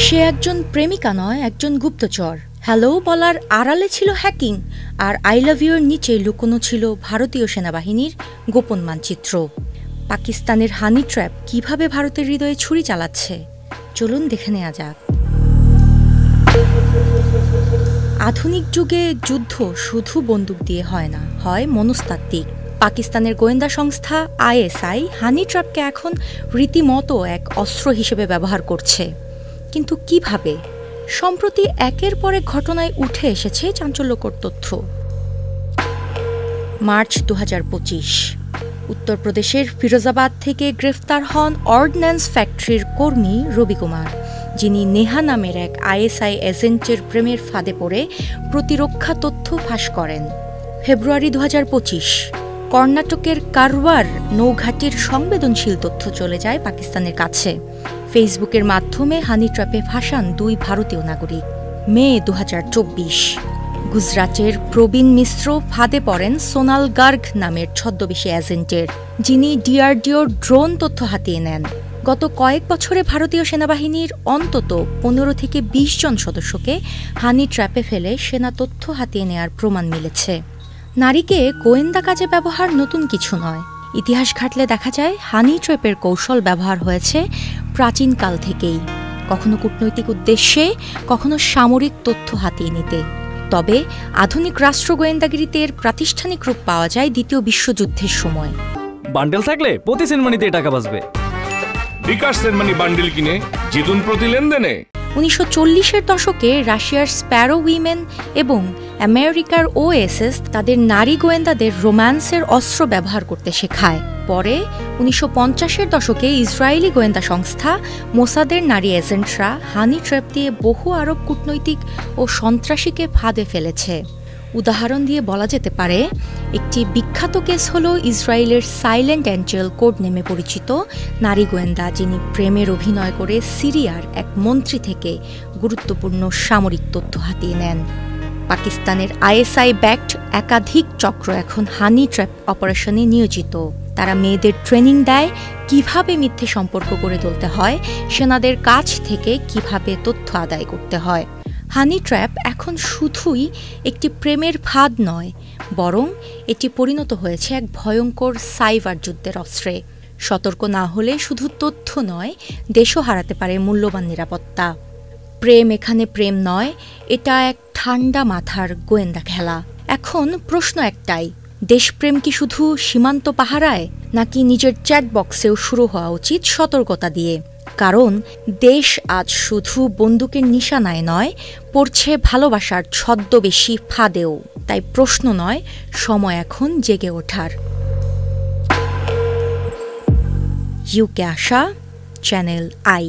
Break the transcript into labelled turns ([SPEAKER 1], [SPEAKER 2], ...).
[SPEAKER 1] সে একজন প্রেমিকা নয়, একজন গুপ্তচর। হ্যালো বলার আড়ালে ছিল হ্যাকিং, আর আই লাভ ইউর নিচে লুকোনো ছিল ভারতীয় সেনাবাহিনীর গোপন মানচিত্র। পাকিস্তানের হানি ট্র্যাপ কিভাবে ভারতের হৃদয়ে ছুরি চালাচ্ছে, চলুন দেখে নেওয়া যাক। আধুনিক যুগে যুদ্ধ শুধু বন্দুক দিয়ে হয় না, হয় মনস্তাত্ত্বিক। পাকিস্তানের গোয়েন্দা সংস্থা আইএসআই হানি ট্র্যাপকে এখন রীতিমতো এক অস্ত্র হিসেবে ব্যবহার করছে। কিন্তু কিভাবে? সম্প্রতি একের পর এক ঘটনায় উঠে এসেছে চাঞ্চল্যকর তথ্য। মার্চ 2025 উত্তরপ্রদেশের ফিরোজাবাদ থেকে গ্রেফতার হন অর্ডিন্যান্স ফ্যাক্টরির কর্মী রবি কুমার, যিনি নেহা নামের এক আইএসআই এজেন্টের প্রেমের ফাঁদে পড়ে প্রতিরক্ষা তথ্য ফাঁস করেন। ফেব্রুয়ারি 2025 কর্ণাটকের কারওয়ার নৌঘাটির সংবেদনশীল তথ্য চলে যায় পাকিস্তানের কাছে। ফেসবুকের মাধ্যমে হানি ট্র্যাপে ফাঁসান 2 ভারতীয় নাগরিক। মে 2024 গুজরাটের প্রবীণ মিশ্র ফাঁদে পড়েন সোনাল গার্গ নামের ছদ্মবেশী এজেন্টের, যিনি ডিআরডিওর ড্রোন তথ্য হাতিয়ে নেন। গত কয়েক বছরে ভারতীয় সেনাবাহিনীর অন্তত 15 থেকে 20 জন সদস্যকে হানি ট্র্যাপে ফেলে সেনা তথ্য হাতিয়ে নেয়ার প্রমাণ মিলেছে। নারীকে গোয়েন্দা কাজে ব্যবহার নতুন কিছু নয়। ইতিহাস ঘাটলে দেখা যায় হানি ট্র্যাপের কৌশল ব্যবহার হয়েছে প্রাচীনকাল থেকেই, কখনো কূটনৈতিক উদ্দেশ্যে, কখনো সামরিক তথ্য হাতিয়ে নিতে। তবে আধুনিক রাষ্ট্র গোয়েন্দাগিরিতে এর প্রাতিষ্ঠানিক রূপ পাওয়া যায় দ্বিতীয় বিশ্বযুদ্ধের সময়।
[SPEAKER 2] বান্ডেল থাকলে প্রতি সেনমানিতে টাকা বাঁচবে।
[SPEAKER 3] বিকাশ সেনমানি বান্ডেল কিনে জিতুন প্রতি লেনদেনে।
[SPEAKER 1] 1940-এর দশকে রাশিয়ার স্প্যারো উইমেন এবং আমেরিকার ওএসএস তাদের নারী গোয়েন্দাদের রোম্যান্সের অস্ত্র ব্যবহার করতে শেখায়। পরে 1950-এর দশকে ইসরায়েলি গোয়েন্দা সংস্থা মোসাদের নারী এজেন্টরা হানি ট্র্যাপ দিয়ে বহু আরব কূটনৈতিক ও সন্ত্রাসীকে ফাঁদে ফেলেছে। উদাহরণ দিয়ে বলা যেতে পারে, একটি বিখ্যাত কেস হল ইসরায়েলের সাইলেন্ট অ্যাঞ্জেল কোড নেমে পরিচিত নারী গোয়েন্দা, যিনি প্রেমের অভিনয় করে সিরিয়ার এক মন্ত্রী থেকে গুরুত্বপূর্ণ সামরিক তথ্য হাতিয়ে নেন। পাকিস্তানের আইএসআই ব্যাকড একাধিক চক্র এখন হানি ট্র্যাপ অপারেশনে নিয়োজিত। তারা মেয়েদের ট্রেনিং দেয় কিভাবে মিথ্যে সম্পর্ক গড়ে তুলতে হয়, সেনাদের কাছ থেকে কিভাবে তথ্য আদায় করতে হয়। হানি ট্র্যাপ এখন শুধুই একটি প্রেমের ফাঁদ নয়, বরং এটি পরিণত হয়েছে এক ভয়ঙ্কর সাইবার যুদ্ধের অস্ত্রে। সতর্ক না হলে শুধু তথ্য নয়, দেশও হারাতে পারে মূল্যবান নিরাপত্তা। প্রেম এখানে প্রেম নয়, এটা এক ঠান্ডা মাথার গোয়েন্দা খেলা। এখন প্রশ্ন একটাই, দেশপ্রেম কি শুধু সীমান্ত পাহারায়, নাকি নিজের চ্যাট বক্সেও শুরু হওয়া উচিত সতর্কতা দিয়ে? কারণ দেশ আজ শুধু বন্দুকের নিশানায় নয়, পড়ছে ভালোবাসার ছদ্মবেশী ফাঁদেও। তাই প্রশ্ন নয়, সময় এখন জেগে ওঠার। UK Asha, channel I.